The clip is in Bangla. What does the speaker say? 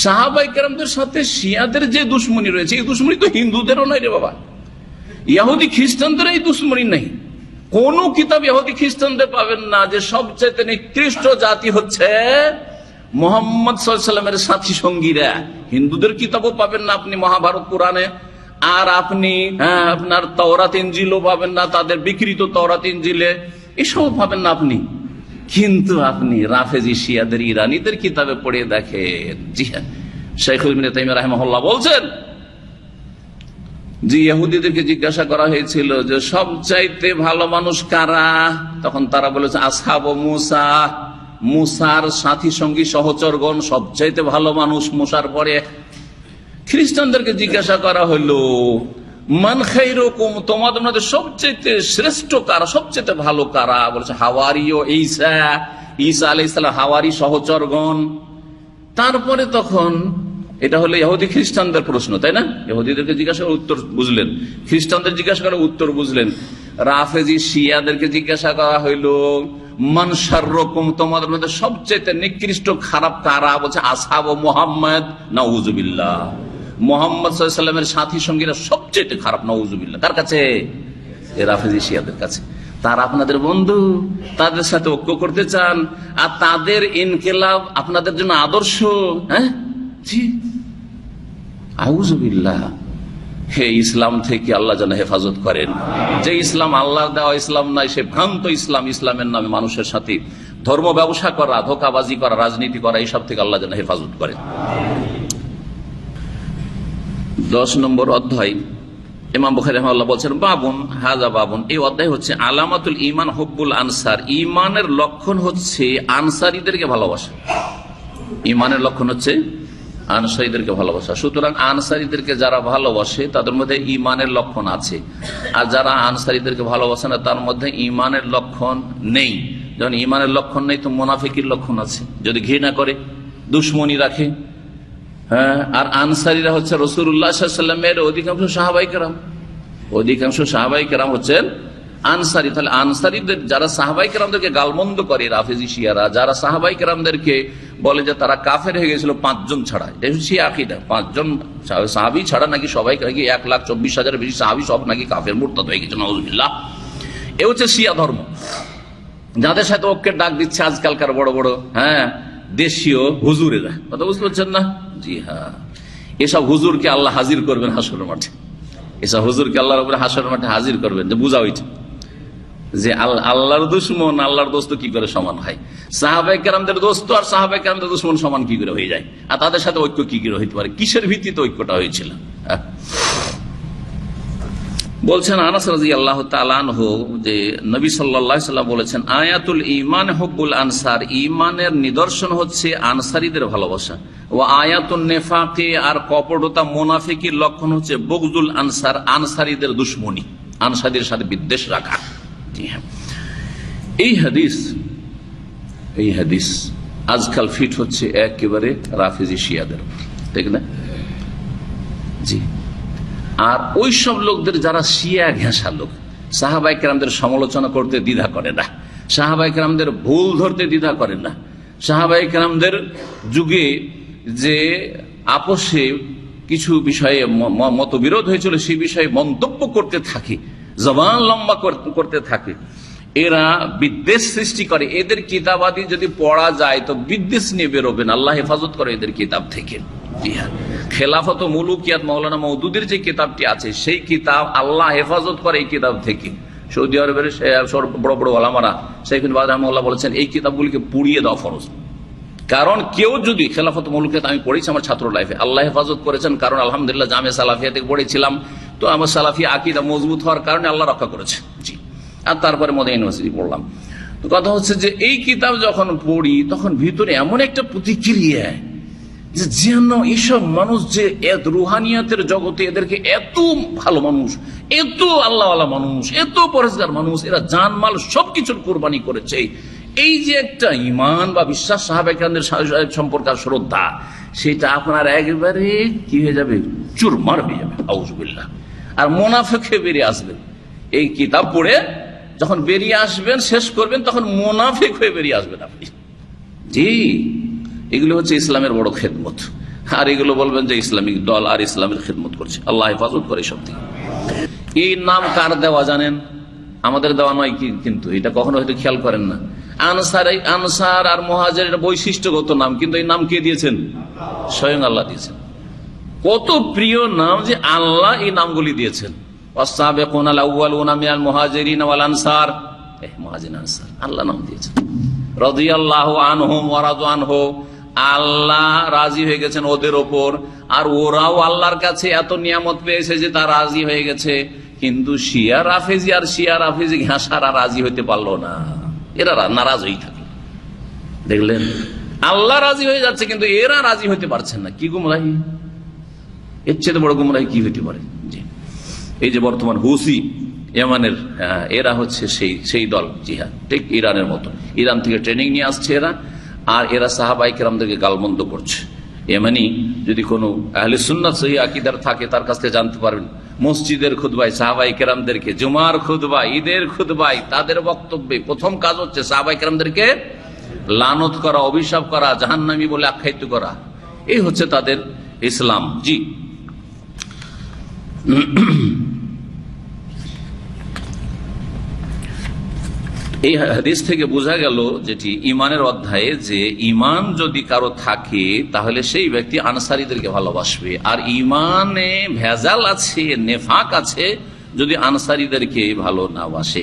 সাহাবায়ে কেরামদের সাথে শিয়াদের যে দুশ্মনী রয়েছে, এই দুশ্মনী তো হিন্দুদেরও নয় রে বাবা, ইহুদি খ্রিস্টানদের এই দুশ্মনী নেই। কোন কিতাব ইহুদি খ্রিস্টানদের পাবেন না যে সবচেয়ে নিকৃষ্ট জাতি হচ্ছে মুহাম্মদ সাল্লাল্লাহু আলাইহি ওয়াসাল্লামের সাথী সঙ্গীরা। হিন্দুদের কিতাবও পাবেন না আপনি মহাভারত পুরাণে, আর আপনি আপনার তাওরাত ইনজিলও পাবেন না, তাদের বিকৃত তাওরাত ইনজিলে এসব পাবেন না আপনি। কিন্তু আপনি রাফেজি শিয়াদের ইরানিদের কিতাবে পড়ে দেখেন, জি হ্যাঁ, শাইখুল ইবনে তাইমিয়া রাহিমাহুল্লাহ বলছেন যে ইহুদিদেরকে জিজ্ঞাসা করা হয়েছিল যে সবচাইতে ভালো মানুষ কারা, তখন তারা বলেছে আসহাবু মুসা, মুসার সাথী সঙ্গী সহচরগণ সবচাইতে ভালো মানুষ মুসার পরে। খ্রিস্টানদেরকে জিজ্ঞাসা করা হলো মান খায়রুকুম, তোমাদের মধ্যে সবচাইতে শ্রেষ্ঠ কারা, সবচাইতে ভালো কারা, বলেছে হাওয়ারি ও ঈসা, ঈসা আলাইহিস সালাম হাওয়ারি সহচরগণ। তারপরে তখন এটা হলো ইহুদি খ্রিস্টানদের প্রশ্ন, তাই না? ইহুদিদেরকে জিজ্ঞাসা করে উত্তর বুঝলেন, খ্রিস্টানদের জিজ্ঞাসা করে উত্তর বুঝলেন। রাফেজি শিয়াদেরকে জিজ্ঞাসা করা হইল মান শাররুকুম, তোমাদের মধ্যে সবচেয়ে নিকৃষ্ট খারাপ কারা, বলছে আসহাবু মুহাম্মদ, নাউযুবিল্লাহ, মুহাম্মদ সাল্লাল্লাহু আলাইহি ওয়াসাল্লামের সাথী সঙ্গীরা সবচেয়ে খারাপ, নাউযুবিল্লাহ। কার কাছে? রাফেজি শিয়াদের কাছে। তারা আপনাদের বন্ধু, তাদের সাথে ঐক্য করতে চান, আর তাদের ইনকিলাব আপনাদের জন্য আদর্শ। হ্যাঁ জি, আউযুবিল্লাহ। হে ইসলাম থেকে আল্লাহ যেন হেফাজত করেন। যে ইসলাম আল্লাহর দেওয়া ইসলাম নাই, সে ভ্রান্ত ইসলাম, ইসলামের নামে মানুষের সাথে ধর্ম ব্যবসা করা, ধোঁকাবাজি করা, রাজনীতি করা, এইসব থেকে আল্লাহ যেন হেফাজত করেন। 10 নম্বর অধ্যায় ইমাম বুখারী রাহিমাহুল্লাহ বলছেন বাবুন হাযা বাবুন, এই অধ্যায় হচ্ছে আলামাতুল ঈমান হুব্বুল আনসার, ঈমানের লক্ষণ হচ্ছে আনসারীদেরকে ভালোবাসা। ঈমানের লক্ষণ হচ্ছে আনসারীদেরকে ভালোবাসা। সুতরাং আনসারীদেরকে যারা ভালোবাসে তাদের মধ্যে ঈমানের লক্ষণ আছে, আর যারা আনসারীদেরকে ভালোবাসে না তার মধ্যে ঈমানের লক্ষণ নেই। যখন ঈমানের লক্ষণ নেই তো মুনাফিকের লক্ষণ আছে, যদি ঘৃণা করে, দুশ্মনী রাখে। হ্যাঁ, আর আনসারীরা হচ্ছে রাসূলুল্লাহ সাল্লাল্লাহু আলাইহি ওয়াসাল্লামের অধিকাংশ সাহাবায়ে কেরাম, অধিকাংশ সাহাবায়ে কেরাম হচ্ছেন আনসারী। তাহলে আনসারীদের যারা সাহাবায়ে কেরামদেরকে গালমন্দ করে রাফেজি শিয়ারা, যারা সাহাবায়ে কেরামদেরকে বলে যে তারা কাফের হয়ে গেছিল 5 জন ছাড়া, এটা হচ্ছে আকীদা, 5 জন সাহাবী ছাড়া নাকি সবাই, নাকি 1,24,000 বেশি সাহাবী সব নাকি কাফের মুরতাদ হয়ে গেছে, নাউযুবিল্লাহ। এ হচ্ছে শিয়া ধর্ম, যাদের সাথে ঐক্যের ডাক দিচ্ছে আজকালকার বড় বড় দেশীয় হুজুরেরা। কথা বুঝতে পারছেন না? জি হ্যাঁ, এসব হুজুরকে আল্লাহ হাজির করবেন হাসরের মাঠে, এসব হুজুরকে আল্লাহর উপরে হাসরের মাঠে হাজির করবেন। যে বুঝা হইছে যে আল্লাহর দুশমন আল্লাহর দোস্ত কি করে সমান হয়, সাহাবায়ে কেরামদের দোস্ত আর সাহাবায়ে কেরামদের দুশমন সমান কি করে হয়ে যায়, আর তাদের সাথে ঐক্য কি করে হইতে পারে, কিসের ভিত্তিতে ঐক্যটা হয়েছিল? বলছেন আনাস রাদিয়াল্লাহু তাআলা আনহু যে নবী সাল্লাল্লাহু আলাইহি ওয়াসাল্লাম বলেছেন আয়াতুল ঈমান হুব্বুল আনসার, ঈমানের নিদর্শন হচ্ছে আনসারীদের ভালোবাসা। ও আয়াতুন নিফাকি, আর কপটতা মুনাফিকের লক্ষণ হচ্ছে বুগজুল আনসার, আনসারীদের দুশমনী, আনসারীদের সাথে বিদ্বেষ রাখা। এই হাদিস আজকাল ফিট হচ্ছে একেবারে রাফেজি শিয়াদের, ঠিক না? জি। আর ওই সব লোকদের যারা শিয়া ঘেঁষা লোক, সাহাবায়ে কেরামদের সমালোচনা করতে দ্বিধা করে না, সাহাবায়ে কেরামদের ভুল ধরতে দ্বিধা করে না, সাহাবায়ে কেরামদের যুগে যে আপোষে কিছু বিষয়ে মতবিরোধ হয়েছিল সেই বিষয়ে মন্তব্য করতে থাকে, জবান লম্বা করতে থাকে, এরা বিদ্বেষ সৃষ্টি করে। এদের কিতাবাদি যদি পড়া যায় তো বিদ্বেষ নিয়ে বেরোবেন, আল্লাহ হেফাজত করে এদের কিতাব থেকে। খেলাফত ও মুলুকিয়াত মাওলানা মওদুদের যে কিতাবটি আছে সেই কিতাব আল্লাহ হেফাজত করে এই কিতাব থেকে। সৌদি আরবের বড় বড় ওলামারা শেখ ইবনে বাজ রাহিমাহুল্লাহ বলেছেন এই কিতাবগুলিকে পুড়িয়ে দেওয়া ফরজ। কারণ কেউ যদি খেলাফত মুলুকিয়াত আমি পড়েছি আমার ছাত্র লাইফে, আল্লাহ হেফাজত করেছেন, কারণ আলহামদুলিল্লাহ জামে সালাফিয়া থেকে পড়েছিলাম, তো আমার সালাফিয়া আকীদা মজবুত হওয়ার কারণে আল্লাহ রক্ষা করেছে। জি। আর তারপরে মদিনা ইউনিভার্সিটি পড়লাম। তো কথা হচ্ছে যে এই কিতাব যখন পড়ি তখন ভিতরে এমন একটা প্রতিক্রিয়া যেন এইসব মানুষ যে রুহানিয়াতের জগতে এদেরকে এত ভালো মানুষ, এত আল্লাহওয়ালা মানুষ, এত পরেজগার মানুষ, এরা জানমাল সবকিছুর কোরবানি করেছে, এই যে একটা ঈমান বা বিশ্বাস সাহাবায়ে কেরামদের সম্পর্কে শ্রদ্ধা, সেটা আপনার একেবারে কি হয়ে যাবে, চুরমার হয়ে যাবে, আউযুবিল্লাহ। আর মুনাফিক হয়ে বেরিয়ে আসবেন, এই কিতাব পড়ে যখন বেরিয়ে আসবেন শেষ করবেন তখন মুনাফিক হয়ে বেরিয়ে আসবেন আপনি। জি, এগুলো হচ্ছে ইসলামের বড় খেদমত। আর এগুলো বলবেন যে ইসলামিক দল আর ইসলামের খিদমত করছে। আল্লাহ হেফাজত করে সব থেকে। এই নাম কার দেওয়া জানেন? আমাদের দেওয়া নয়, কিন্তু এটা কখনো হয়তো খেয়াল করেন না। আনসার আর মুহাজিরের বৈশিষ্ট্যগত নাম, কিন্তু এই নাম কে দিয়েছেন? স্বয়ং আল্লাহ দিয়েছেন। কত প্রিয় নাম যে আল্লাহ এই নামগুলি দিয়েছেন। আল্লাহ নাম দিয়েছেন। রাদিয়াল্লাহু আনহুম ওয়া রাদু আনহু, আল্লাহ রাজি হয়ে গেছেন ওদের ওপর, আর ওরাও আল্লাহর কাছে এত নিয়ামত পেয়েছে যে তা রাজি হয়ে গেছে। কিন্তু শিয়া রাফেজি ঘাসারা রাজি হইতে পারলো না, এরা নারাজ হয়ে থাকে। দেখলেন, আল্লাহ রাজি হয়ে যাচ্ছে কিন্তু এরা রাজি হইতে পারছেন না। কি গুমরাহি! এর চেয়ে বড় গুমরাহি কি হইতে পারে? জি, এই যে বর্তমান হুসি ইরানের, এরা হচ্ছে সেই দল। জি হ্যাঁ, ঠিক ইরানের মতো। ইরান থেকে ট্রেনিং নিয়ে আসছে এরা, আর এরা সাহাবায়ে কেরামদেরকে গালমন্দ করছে। এমনি যদি কোনো আহলে সুন্নাত সহিহ আকীদার থাকে তার কাছ থেকে জানতে পারবেন, মসজিদের খুতবায় সাহাবায়ে কেরামদেরকে, জুমার খুতবায়, ঈদের খুতবায়, তাদের বক্তব্যে প্রথম কাজ হচ্ছে সাহাবায়ে কেরামদেরকে লানত করা, অভিশাপ করা, জাহান্নামী বলে আখ্যায়িত করা। এই হচ্ছে তাদের ইসলাম। জি, এই হাদিস থেকে বোঝা গেল যেটি ইমানের অধ্যায়ে, যে ইমান যদি কারো থাকে তাহলে সেই ব্যক্তি আনসারীদেরকে ভালোবাসবে। আর ইমানে ভেজাল আছে, নেফাক আছে যদি আনসারীদেরকে ভালো না বাসে।